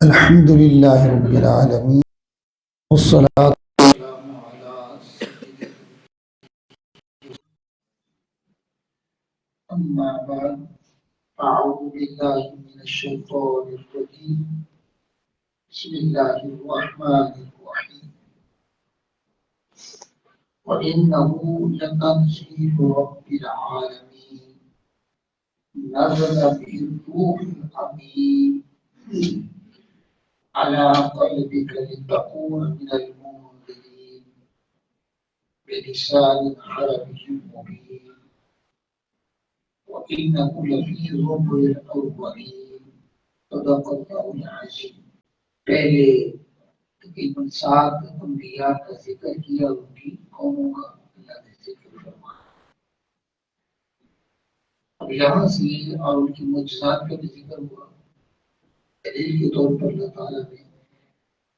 الحمد لله رب العالمين والصلاة والسلام على سيدنا أما بعد أعوذ بالله من الشيطان الرجيم بسم الله الرحمن الرحيم وإنه لتنزيل رب العالمين نزل به الروح الأمين على قلبك لتكون من المنذرين بلسان عربي مبين وإنه لفي زبر الأولين صدق الله العظيم. پہلے تقریباً 7 انبیاء کا ذکر کیا، ان کی قوموں کا اللہ نے ذکر فرمایا. اب یہاں سے اور ان کی معجزات کا بھی ذکر ہوا. دلیل کے طور پر اللہ تعالیٰ نے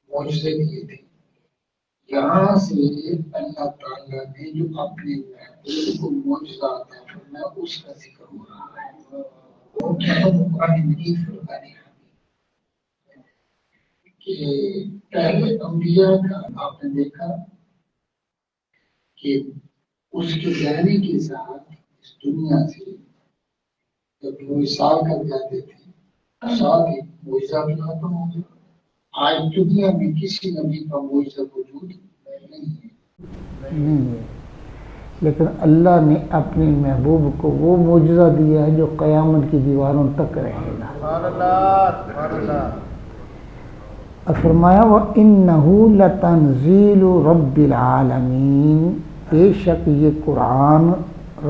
معجزے دیے تھے. یہاں سے اللہ تعالیٰ نے جو اپنے محبوب کو معجزہ عطا فرمایا اس کا ذکر ہو رہا ہے. وہ قرآن مجید فرقان حمید کہ پہلے انبیاء کا آپ نے دیکھا کہ اس کے جانے کے ساتھ اس دنیا سے جب وہ سال کر جاتے تھے ساتھ ہی معجزہ بھی ختم ہو گیا. آج دنیا میں کسی نبی کا معجزہ موجود نہیں ہے، لیکن اللہ نے اپنے محبوب کو وہ معجزہ دیا ہے جو قیامت کی دیواروں تک رہے گا. فرمایا وَإِنَّهُ لَتَنزِيلُ رَبِّ الْعَالَمِينَ، بے شک یہ قرآن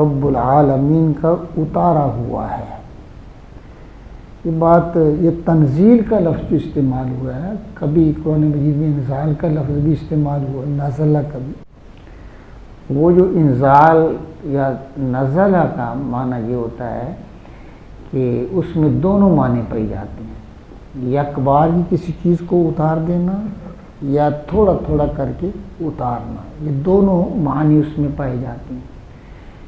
رب العالمین کا اتارا ہوا ہے. یہ تنزیل کا لفظ جو استعمال ہوا ہے، کبھی قرآن مجید میں انزال کا لفظ بھی استعمال ہوا، نزلہ کا بھی. وہ جو انزال یا نزلہ کا معنی یہ ہوتا ہے کہ اس میں دونوں معنی پائی جاتے ہیں، یک بار ہی کسی چیز کو اتار دینا یا تھوڑا تھوڑا کر کے اتارنا. یہ دونوں معنی اس میں پائے جاتے ہیں.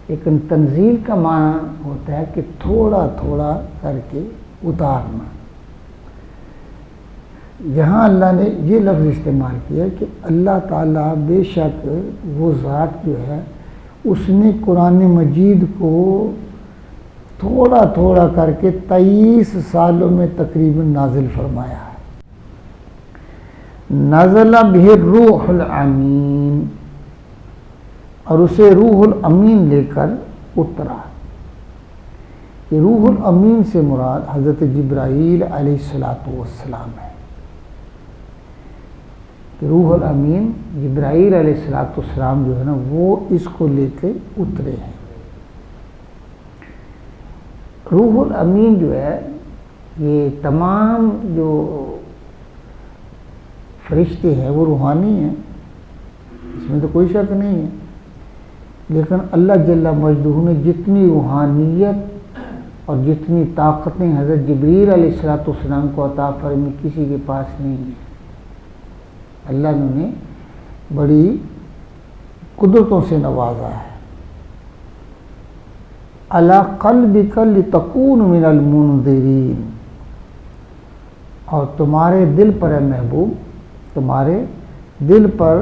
لیکن تنزیل کا معنی ہوتا ہے کہ تھوڑا تھوڑا کر کے اتارنا. یہاں اللہ نے یہ لفظ استعمال کیا کہ اللہ تعالیٰ بے شک وہ ذات جو ہے اس نے قرآن مجید کو تھوڑا تھوڑا کر کے 23 سالوں میں تقریباً نازل فرمایا ہے. نزل بہ الروح الامین، اور اسے روح الامین لے کر اترا. کہ روح الامین سے مراد حضرت جبرائیل علیہ السلام ہے. کہ روح الامین جبرائیل علیہ السلام جو ہے نا وہ اس کو لے کے اترے ہیں. روح الامین جو ہے یہ تمام جو فرشتے ہیں وہ روحانی ہیں، اس میں تو کوئی شک نہیں ہے. لیکن اللہ جل مجدہ نے جتنی روحانیت اور جتنی طاقتیں حضرت جبریل علیہ السلام کو عطا فرمائی کسی کے پاس نہیں ہے. اللہ نے بڑی قدرتوں سے نوازا ہے. علی قلبک لتکون من المنذرین، اور تمہارے دل پر ہے محبوب، تمہارے دل پر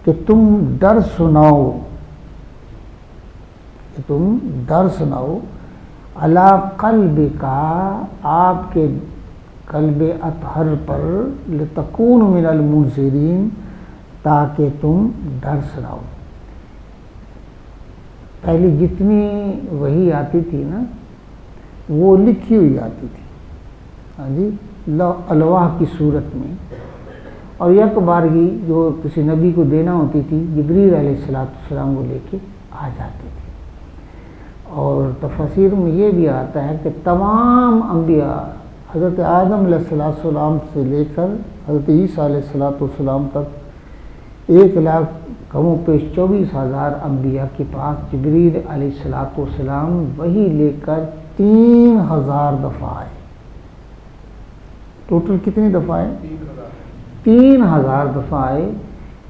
کہ تم ڈر سناؤ، کہ تم ڈر سناؤ. علی قلبک، آپ کے قلب اطہر پر، لتکون من المنذرین، تاکہ تم ڈر سناؤ. پہلے جتنی وحی آتی تھی نا وہ لکھی ہوئی آتی تھی، ہاں جی، الواح کی صورت میں، اور یک بارگی جو کسی نبی کو دینا ہوتی تھی جبریل علیہ السلام وہ لے کے آ جاتے تھے. اور تفسیر میں یہ بھی آتا ہے کہ تمام انبیاء حضرت آدم علیہ السلام سے لے کر حضرت عیسیٰ علیہ السلام تک 1,00,000 کم و بیش 24,000 انبیاء کے پاس جبریل علیہ السلام وہی لے کر 3,000 دفعہ آئے. ٹوٹل کتنی دفعہ آئے؟ 3,000 دفعہ آئے.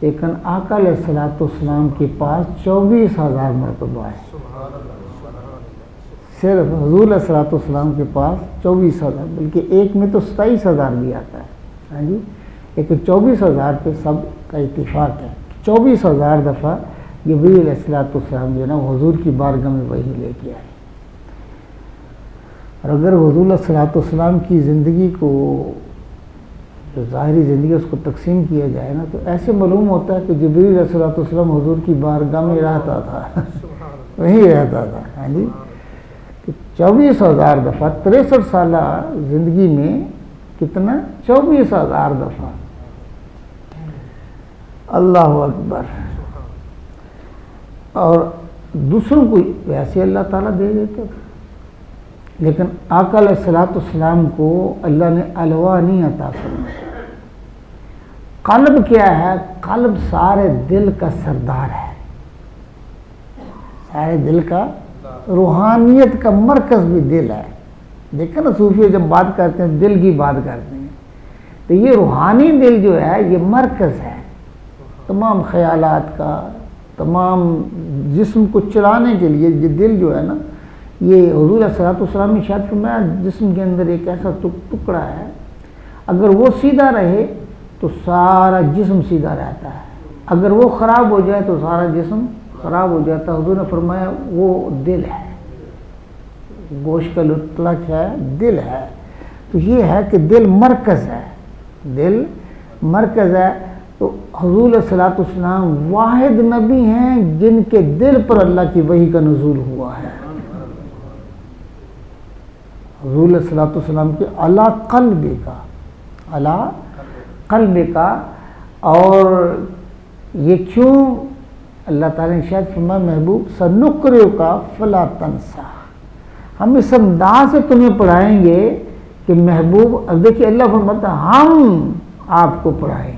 لیکن آقا علیہ السلام کے پاس 24,000 مرتبہ آئے. صرف حضور علیہ السلام کے پاس 24,000، بلکہ ایک میں تو 27,000 بھی آتا ہے. ہاں جی، لیکن 24,000 پہ سب کا اتفاق ہے. 24,000 دفعہ جبریل علیہ السلام جو ہے نا حضور کی بارگاہ میں وحی لے کے آئے. اور اگر حضور علیہ السلام کی زندگی کو، جو ظاہری زندگی اس کو تقسیم کیا جائے نا، تو ایسے معلوم ہوتا ہے کہ جبریل علیہ السلام حضور کی بارگاہ میں رہتا تھا، وہیں رہتا تھا. ہاں جی، 24,000 دفعہ 63 سالہ زندگی میں کتنا؟ 24,000 دفعہ. اللہ اکبر. اور دوسروں کو ویسے اللہ تعالیٰ دے دیتا تھا، لیکن آقا علیہ السلام کو اللہ نے الوا نہیں عطا فرمایا. قلب کیا ہے؟ قلب سارے دل کا سردار ہے، سارے دل کا، روحانیت کا مرکز بھی دل ہے. دیکھیں نا صوفی جب بات کرتے ہیں دل کی بات کرتے ہیں، تو یہ روحانی دل جو ہے یہ مرکز ہے تمام خیالات کا، تمام جسم کو چلانے کے لیے. یہ دل جو ہے نا، یہ حضور علیہ السلام نے ارشاد فرمایا جسم کے اندر ایک ایسا ٹکڑا ہے، اگر وہ سیدھا رہے تو سارا جسم سیدھا رہتا ہے، اگر وہ خراب ہو جائے تو سارا جسم خراب ہو جاتا ہے. حضور نے فرمایا وہ دل ہے، گوشت کا لطلق ہے، دل ہے. تو یہ ہے کہ دل مرکز ہے، دل مرکز ہے. تو حضور علیہ السلام واحد نبی ہیں جن کے دل پر اللہ کی وحی کا نزول ہوا ہے. حضور علیہ السلام کے علی قلب کا، علی قلب کا. اور یہ کیوں؟ اللہ تعالیٰ نے شاید فرمایا محبوب سنقرئک فلا تنسیٰ، ہم اس انداز سے تمہیں پڑھائیں گے کہ محبوب، اب دیکھیے اللہ فرماتا ہے ہم آپ کو پڑھائیں گے.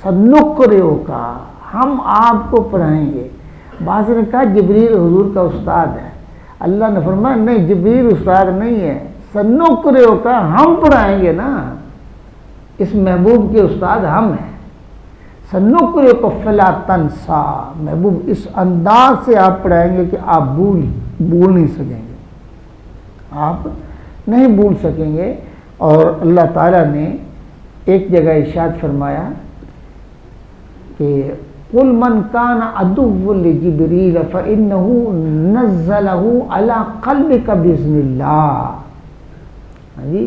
سنقرئک، ہم آپ کو پڑھائیں گے. بعض نے کہا جبریل حضور کا استاد ہے، اللہ نے فرمایا نہیں، جبریل استاد نہیں ہے، سنقرئک، ہم پڑھائیں گے نا. اس محبوب کے استاد ہم ہیں. سنقرئک فلا تنسیٰ، محبوب اس انداز سے آپ پڑھائیں گے کہ آپ بھول نہیں سکیں گے، آپ نہیں بھول سکیں گے. اور اللہ تعالیٰ نے ایک جگہ ارشاد فرمایا کہ قُلْ مَنْ كَانَ عَدُوًّا لِجِبْرِيلَ فَإِنَّهُ نَزَّلَهُ عَلَىٰ قَلْبِكَ بِإِذْنِ اللَّهِ. جی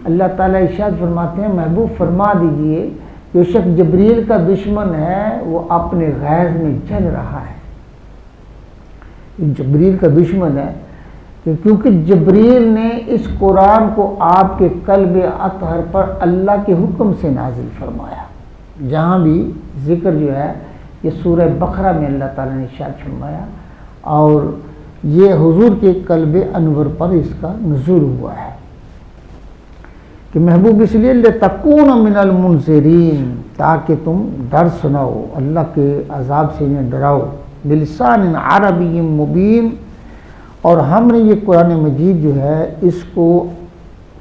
اللہ تعالیٰ ارشاد فرماتے ہیں محبوب فرما دیجئے جو شخص جبریل کا دشمن ہے وہ اپنے غیظ میں جل رہا ہے. جبریل کا دشمن ہے کیونکہ جبریل نے اس قرآن کو آپ کے قلب اطہر پر اللہ کے حکم سے نازل فرمایا. جہاں بھی ذکر جو ہے یہ سورہ بقرہ میں اللہ تعالیٰ نے ارشاد فرمایا، اور یہ حضور کے قلب انور پر اس کا نزول ہوا ہے کہ محبوب اس لیے لِتَكُونَ مِنَ الْمُنذِرِينَ، تاکہ تم ڈر سناؤ، اللہ کے عذاب سے انہیں ڈراؤ. بِلِسَانٍ عَرَبِيٍّ مُبِينٍ، اور ہم نے یہ قرآن مجید جو ہے اس کو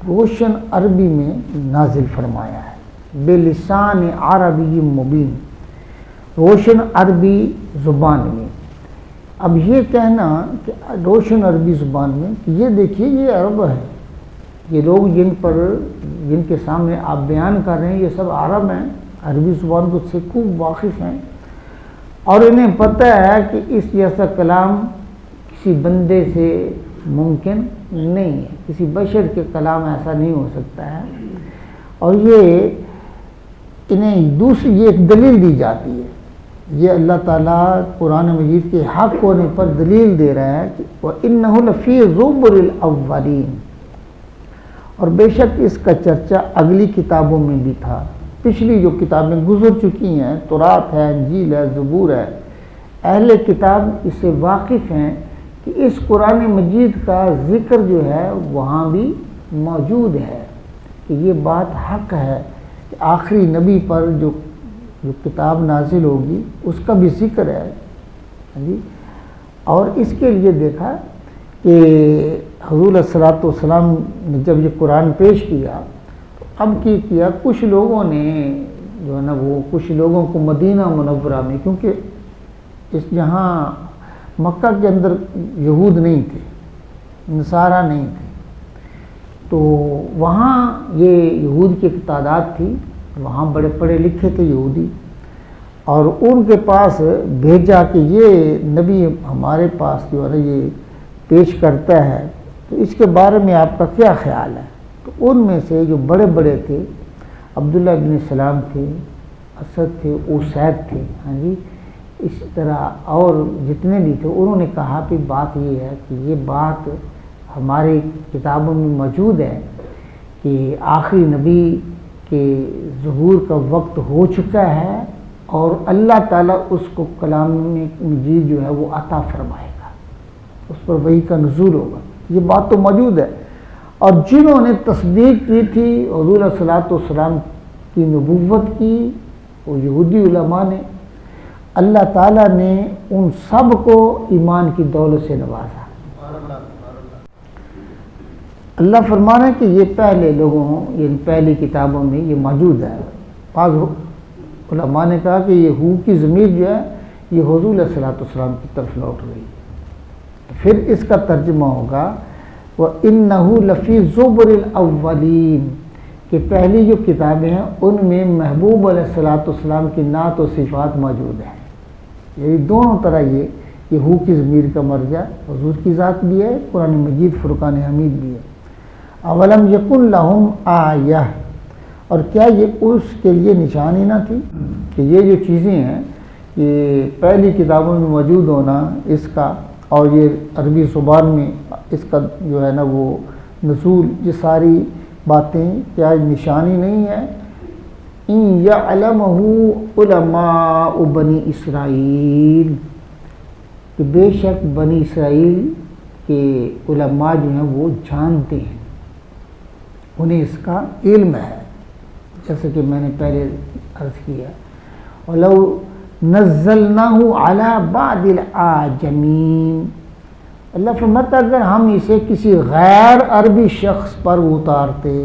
روشن عربی میں نازل فرمایا ہے. بِلِسَانِ عَرَبِيٍّ مُبِينٍ، روشن عربی زبان میں. اب یہ کہنا کہ روشن عربی زبان میں، یہ دیکھیے یہ عرب ہے، یہ لوگ جن کے سامنے آپ بیان کر رہے ہیں یہ سب عرب ہیں، عربی زبان کو سے خوب واقف ہیں، اور انہیں پتہ ہے کہ اس جیسا کلام کسی بندے سے ممکن نہیں ہے، کسی بشر کے کلام ایسا نہیں ہو سکتا ہے. اور یہ انہیں دوسری یہ ایک دلیل دی جاتی ہے، یہ اللہ تعالیٰ قرآن مجید کے حق ہونے پر دلیل دے رہا ہے کہ وَإِنَّهُ لَفِي زُبُرِ الْأَوَّلِينَ، اور بے شک اس کا چرچا اگلی کتابوں میں بھی تھا. پچھلی جو کتابیں گزر چکی ہیں، تورات ہے، انجیل ہے، زبور ہے، اہل کتاب اس سے واقف ہیں کہ اس قرآن مجید کا ذکر جو ہے وہاں بھی موجود ہے کہ یہ بات حق ہے کہ آخری نبی پر جو کتاب نازل ہوگی اس کا بھی ذکر ہے. اور اس کے لیے دیکھا کہ حضور علیہ السلام نے جب یہ قرآن پیش کیا تو اب کیا کچھ لوگوں نے جو ہے نا وہ کچھ لوگوں کو مدینہ منورہ میں، کیونکہ اس جہاں مکہ کے اندر یہود نہیں تھے، نصارہ نہیں تھے، تو وہاں یہ یہود کی ایک تعداد تھی وہاں بڑے پڑھے لکھے تھے یہودی، اور ان کے پاس بھیجا کہ یہ نبی ہمارے پاس جو ہے نا یہ پیش کرتا ہے، تو اس کے بارے میں آپ کا کیا خیال ہے؟ تو ان میں سے جو بڑے بڑے تھے، عبداللہ بن سلام تھے، اسد تھے، اسید تھے، ہاں جی، اس طرح اور جتنے بھی تھے، انہوں نے کہا کہ بات یہ ہے کہ یہ بات ہماری کتابوں میں موجود ہے کہ آخری نبی کے ظہور کا وقت ہو چکا ہے اور اللہ تعالیٰ اس کو کلام مجید جو ہے وہ عطا فرمائے گا، اس پر وحی کا نزول ہوگا، یہ بات تو موجود ہے۔ اور جنہوں نے تصدیق کی تھی حضور صلی اللہ علیہ وسلم کی نبوت کی، وہ یہودی علماء نے، اللہ تعالیٰ نے ان سب کو ایمان کی دولت سے نوازا۔ اللہ فرمانا ہے کہ یہ پہلے لوگوں یعنی پہلی کتابوں میں یہ موجود ہے۔ بعض علماء نے کہا کہ یہ ہو کی ضمیر جو ہے یہ حضور صلی اللہ علیہ وسلم کی طرف لوٹ رہی ہے۔ پھر اس کا ترجمہ ہوگا وَإِنَّهُ لَفِي زُبُرِ الْأَوَّلِينَ، کہ پہلی جو کتابیں ہیں ان میں محبوب علیہ السلام کی نعت و صفات موجود ہیں۔ یعنی دونوں طرح یہ ہو کی ضمیر کا مرجع حضور کی ذات بھی ہے، قرآن مجید فرقان حمید بھی ہے۔ اولم یکن لہم آیہ، اور کیا یہ اس کے لیے نشانی نہ تھی کہ یہ جو چیزیں ہیں یہ پہلی کتابوں میں موجود ہونا اس کا، اور یہ عربی زبان میں اس کا جو ہے نا وہ نزول، یہ ساری باتیں کیا نشانی نہیں ہے؟ ان یعلمہ علماء بنی اسرائیل، کہ بے شک بنی اسرائیل کے علماء جو ہیں وہ جانتے ہیں، انہیں اس کا علم ہے، جیسے کہ میں نے پہلے عرض کیا۔ وَلَوْ نَزَّلْنَاهُ عَلَى بَعْضِ الْأَعْجَمِينَ، اللہ فرماتا اگر ہم اسے کسی غیر عربی شخص پر اتارتے،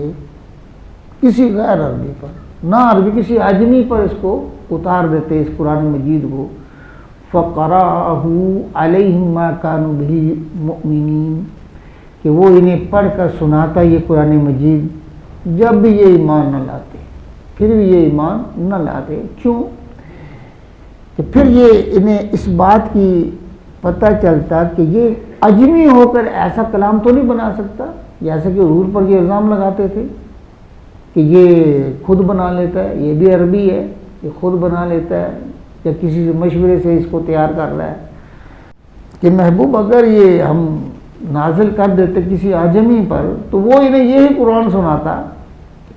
کسی غیر عربی پر، نہ عربی کسی عجمی پر اس کو اتار دیتے، اس قرآن مجید کو، فَقَرَأَهُ عَلَيْهِمْ مَا كَانُوا بِهِ مُؤْمِنِينَ، کہ وہ انہیں پڑھ کر سناتا یہ قرآن مجید جب بھی یہ ایمان نہ لاتے، پھر بھی یہ ایمان نہ لاتے، کیوں کہ پھر یہ انہیں اس بات کی پتہ چلتا کہ یہ عجمی ہو کر ایسا کلام تو نہیں بنا سکتا، جیسے کہ حضور پر یہ الزام لگاتے تھے کہ یہ خود بنا لیتا ہے، یہ بھی عربی ہے، یہ خود بنا لیتا ہے یا کسی سے مشورے سے اس کو تیار کر رہا ہے، کہ محبوب اگر یہ ہم نازل کر دیتے کسی عجمی پر تو وہ انہیں یہی قرآن سناتا،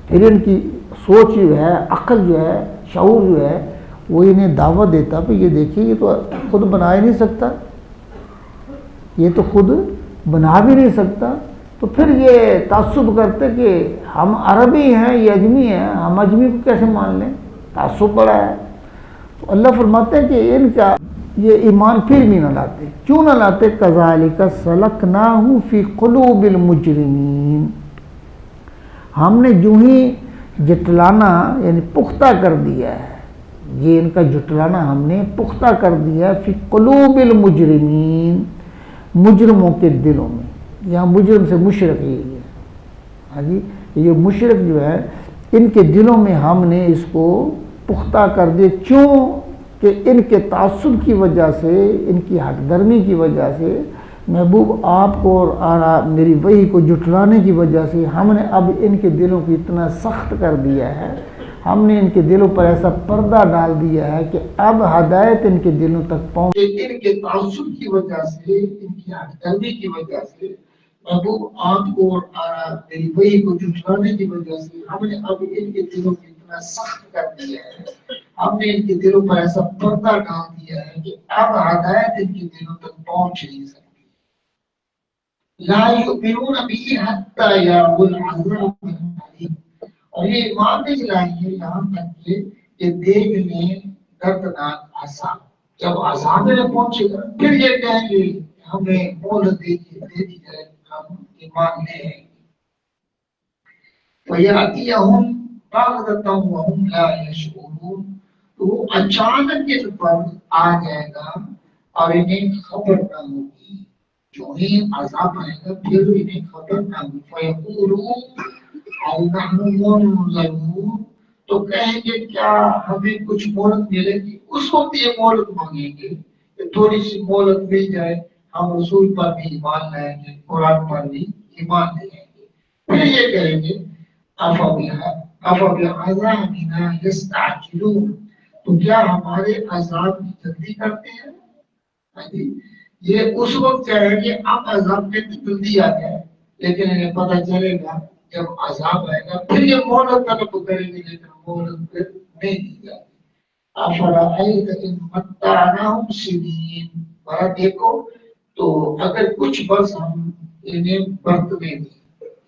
پھر ان کی سوچ جو ہے، عقل جو ہے، شعور جو ہے، وہ انہیں دعوت دیتا کہ یہ دیکھیے یہ تو خود بنا ہی نہیں سکتا، یہ تو خود بنا بھی نہیں سکتا، تو پھر یہ تعصب کرتے کہ ہم عربی ہیں یہ اجمی ہیں، ہم اجمی کو کیسے مان لیں، تعصب بڑا ہے۔ تو اللہ فرماتے ہیں کہ ان کا یہ ایمان پھر بھی نہ لاتے، کیوں نہ لاتے؟ کذالک سلکناہ فی قلوب المجرمین، ہم نے جو ہی جٹلانا یعنی پختہ کر دیا ہے، یہ ان کا جٹلانا ہم نے پختہ کر دیا ہے، فی قلوب المجرمین، مجرموں کے دلوں میں، یہاں مجرم سے مشرک ہی ہے، ہاں جی، یہ مشرک جو ہے ان کے دلوں میں ہم نے اس کو پختہ کر دیا، کیوں کہ ان کے تعصب کی وجہ سے، ان کی ہٹ درمی کی وجہ سے، محبوب آپ کو اور میری وحی کو جٹلانے کی وجہ سے ہم نے اب ان کے دلوں کو اتنا سخت کر دیا ہے، ہم نے ان کے دلوں پر ایسا پردہ ڈال دیا ہے کہ اب ہدایت ان کے دلوں تک پہنچ، ان کے تعصب کی وجہ سے، ان کی ہٹ درمی کی وجہ سے، محبوب آپ کو اور میری وحی کو جٹلانے کی وجہ سے ہم نے اب ان کے دلوں کو اتنا سخت کر دیا ہے، ہم نے ان کے دلوں پر ایسا پردہ ڈال دیا ہے کہ اب ہدایت ان کے دلوں تک پہنچ نہیں سکتی۔ لا یؤمنون به حتی یروا العذاب العلیم، اور یہ ایمان نہیں لائیں گے یہاں تک کہ یہ دیکھ لیں دردناک عذاب، جب عذاب میں پہنچے گا پھر یہ کہیں گے ہمیں مہلت دے دی جائے، ہم ایمان لے آئیں گے۔ فَيَأْتِيَهُمْ بَغْتَةً وَهُمْ لَا يَشْعُرُونَ، تو وہ اچانک ان پر آ جائے گا اور انہیں خبر نہ ہوگی، جو ہی عذاب آئے گا پھر انہیں خبر نہ ہوگی۔ فَيَقُولُونَ أَوْ نَحْنُ مُنظَرُونَ، تو تو کہیں گے کیا ہمیں کچھ مہلت ملے گی؟ اس وقت یہ مہلت مانگیں گے کہ تھوڑی سی مہلت مل جائے، ہم رسول پر بھی ایمان لائیں گے، قرآن پر بھی ایمان لے لیں گے۔ پھر یہ کہیں گے افبعذابنا یستعجلون، تو کیا ہمارے عذاب کی جلدی کرتے ہیں؟ ہاں جی، یہ اس وقت چاہے کہ اب عذاب میں جلدی آ جائے، لیکن انہیں پتہ چلے گا جب عذاب آئے گا پھر یہ مہلت طلب کریں گے، لیکن مہلت پھر نہیں دی جائے گی۔ افرأیت ان متعناہم سنین، بڑا دیکھو تو اگر کچھ برس ہم انہیں برت میں دی،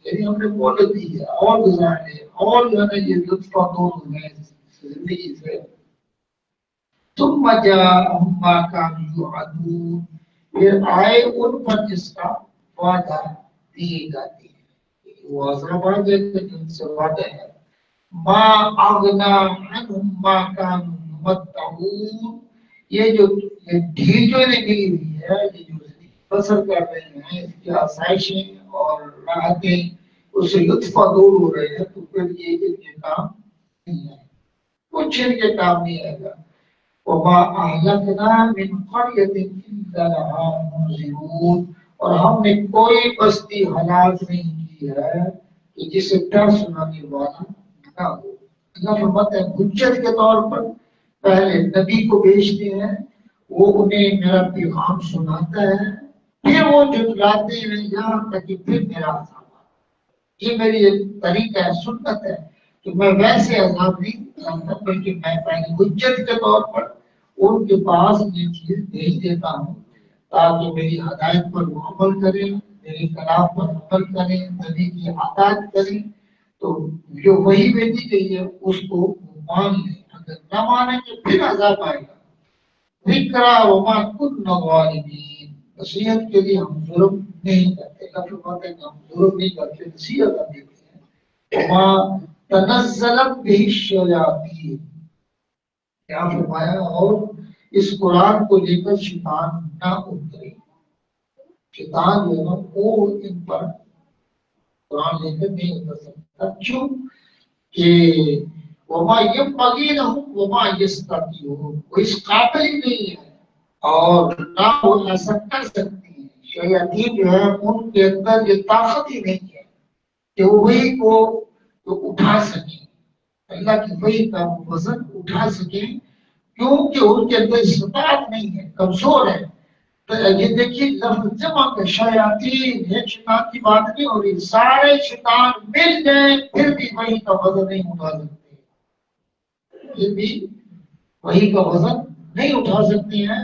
یعنی ہم نے مہلت دی ہے اور گزار لے اور جو ہے نا یہ لطف دور ہو گئے زندگی سے، ثم جاءہم ما کانوا یوعدون، پھر آئے ان پر جس کا وعدہ دیے جاتے ہیں، وہ عذاب آ جائے گا جن سے وعدہ ہے۔ ما اغنا عنہم ما کانوا یمتعون، یہ جو یہ ڈھیل جو انہیں ملی ہوئی ہے، یہ جو بسر کر رہے ہیں، اس کی آسائشیں اور راحتیں اس سے لطف دور ہو رہے ہیں، تو پھر یہ ان کے کام نہیں ہے، کچھ ان کے کام نہیں آئے گا۔ وما اہلکنا من قریۃ الا لها منذرون، اور ہم نے کوئی بستی ہلاک نہیں کی ہے کہ جسے ڈر سنانے والا نہ ہو۔ اللہ فرماتا ہے حجت کے طور پر پہلے نبی کو بھیجتے ہیں، وہ انہیں میرا پیغام سناتا ہے، پھر وہ جھٹلاتے ہیں یہاں تک کہ پھر میرا عذاب آتا ہے۔ یہ میری ایک طریقہ ہے، سنت ہے کہ میں ویسے عذاب نہیں کرتا، بلکہ میں پہلے حجت کے طور پر ان کے پاس یہ چیز بھیج دیتا ہوں تاکہ میری ہدایت پر وہ عمل کریں، میرے کلام پر عمل کریں، نبی کی اطاعت کریں، تو جو وہی بھیجی گئی ہے اس کو مان لیں، اگر نہ مانیں گے پھر عذاب آئے گا۔ ذکرا وما كنا ظالمین، نصیحت کے لیے ہم ظلم نہیں کرتے، کافی باتیں ہم ظلم نہیں کرتے، نصیحت ہم دیتے ہیں۔ وما تنزلت به الشیاطین، کیا فرمایا، اور اس قرآن کو لے کر شیطان نہ اترے، شیطان جو ہے نا وہ ان پر قرآن لے کر نہیں اتر سکتا، کیوں کہ وما ينبغي لهم وما يستطيعون، وہ اس قابل ہی نہیں ہے اور نہ وہ ایسا کر سکتی ہیں۔ شیاطین جو ہے ان کے اندر یہ طاقت ہی نہیں ہے کہ وہ وہی کو اٹھا سکیں، اللہ کی وحی کا وزن اٹھا سکیں، کیونکہ ان کے اندر استطاعت نہیں ہے، کمزور ہے۔ تو یہ دیکھیے لفظ جمع کا شیاطین، ایک شیطان کی بات نہیں ہو رہی، سارے شیطان مل جائیں پھر بھی وحی کا وزن نہیں اٹھا سکتے، پھر بھی وحی کا وزن نہیں اٹھا سکتے ہیں۔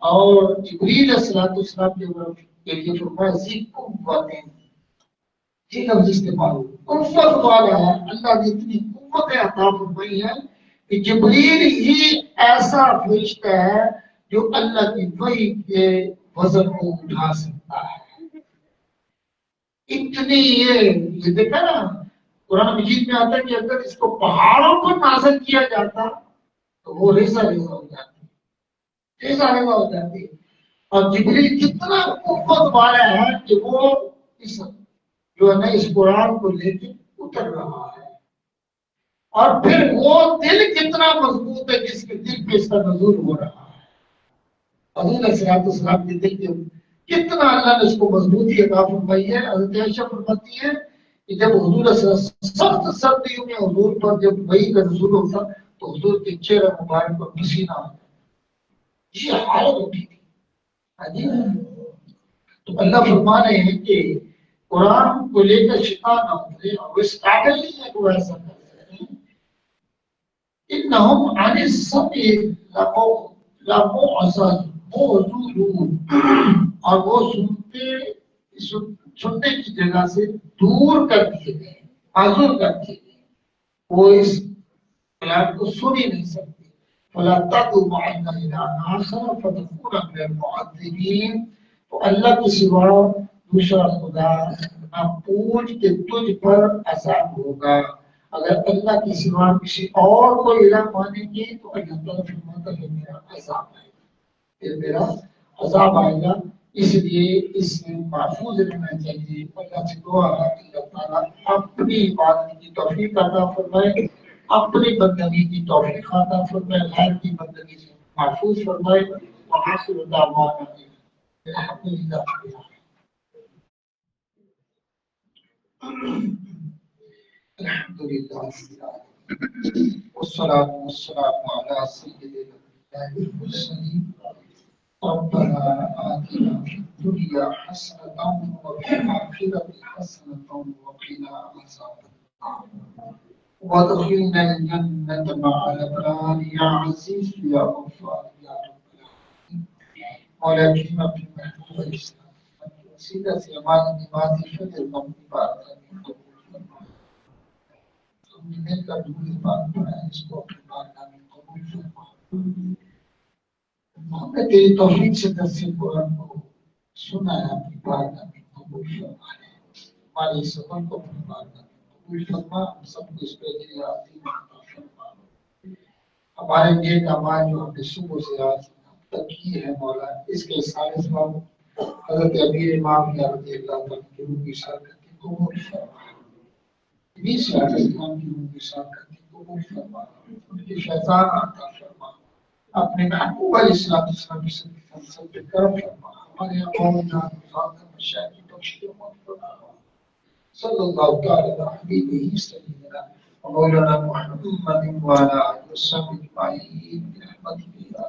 اور جبریل علیہ السلام کے لیے فرمایا ذی قوت، یہ لفظ استعمال ہو، قوت والا ہے، اللہ نے اتنی قوت عطا فرمائی ہے کہ جبریل ہی ایسا فرشتہ ہے جو اللہ کی وحی کے وزن کو اٹھا سکتا ہے۔ اتنی یہ دیکھا نا قرآن مجید میں آتا ہے کہ اگر اس کو پہاڑوں پر نازل کیا جاتا تو وہ ریزہ ریزہ ہو جاتی، ریزہ ریزہ ہو جاتی۔ اور جبریل کتنا قوت والا ہے کہ وہ اس جو ہے نا اس قرآن کو لے کے اتر رہا ہے، اور پھر وہ دل کتنا مضبوط ہے جس کے دل پہ اس کا نزول ہو رہا ہے۔ حضور علیہ السلام کے دل کے کتنا اللہ نے اس کو مضبوطی عطا فرمائی ہے۔ حضرت عائشہ فرماتی ہے کہ جب حضور علیہ السلام سخت سردیوں میں حضور پر جب وحی کا نزول ہوتا تو حضور کے چہرہ مبارک پر پسینہ آتا، یہ حالت ہوتی تھی۔ تو اللہ فرما رہے ہیں کہ قرآن کو لے کر شفا نہ اترے، اور وہ اس قابل نہیں ہے کہ وہ ایسا کر سکیں۔ انہم عن السمع لمعرضون، اور وہ سننے کی جگہ سے دور کر دیے گئے، معذور کر دیے گئے، وہ اس کلام کو سن ہی نہیں سکتے۔ فلا تدع مع الله إلها آخر فتكون من المعذبين، تو اللہ کے سوا دوسرا خدا نہ پوچھ کہ تجھ پر عذاب ہوگا۔ اگر اللہ کے سوا کسی اور کو الہ مانیں گے تو اللہ تعالیٰ فرماتا ہے میرا عذاب آئے گا، پھر میرا عذاب آئے گا۔ اس لیے اس سے محفوظ رہنا چاہیے۔ اللہ سے دعا ہے کہ اللہ تعالیٰ اپنی عبادت کی توفیق عطا فرمائے، اپنی بندگی کی توفیق عطا فرمائے، غیر کی بندگی سے محفوظ فرمائے، وآخر دعوانا الحمدللہ۔ الحمدللہ والصلاة والسلام على سيد الأنبياء والمرسلين ربنا آتنا في الدنيا حسنة وفي الآخرة حسنة وقنا عذاب النار وادخلنا الجنة مع الأبرار يا عزيز يا غفار يا رب العالمين ولكن في محبوب الإسلام وسيلة أمان نماز الفجر مغني بارك من قبول فرما مل کر دور بات پڑھا اس کو اپنے بارگاہ میں قبول فرما۔ ہم نے تیری توفیق سے درس قرآن کو سنا ہے، اپنی بارگاہ میں قبول فرما ہے، ہمارے سفر کو اپنی بارگاہ میں قبول فرما، ہم سب کو اس پہ دل آتی عطا فرما۔ ہمارے نیک اعمال جو ہم نے صبح سے آج تک کی ہے مولا، اس کے سارے ثواب حضرت امیر امام رضی اللہ عنہ کی روح کی شرکت کی قبول فرما، بیس اسلام کی روح کی شرکت کی قبول فرما، ان کی فیضان عطا فرما، اپنے محبوب علیہ السلام کی سب پہ کرم فرما، ہمارے قوم جان فاطمہ مشاہد کی بخشی و مغفرت فرما، صلی اللہ تعالی علی حبیبہ سیدنا مولانا محمد وعلی آلہ وصحبہ اجمعین برحمتک یا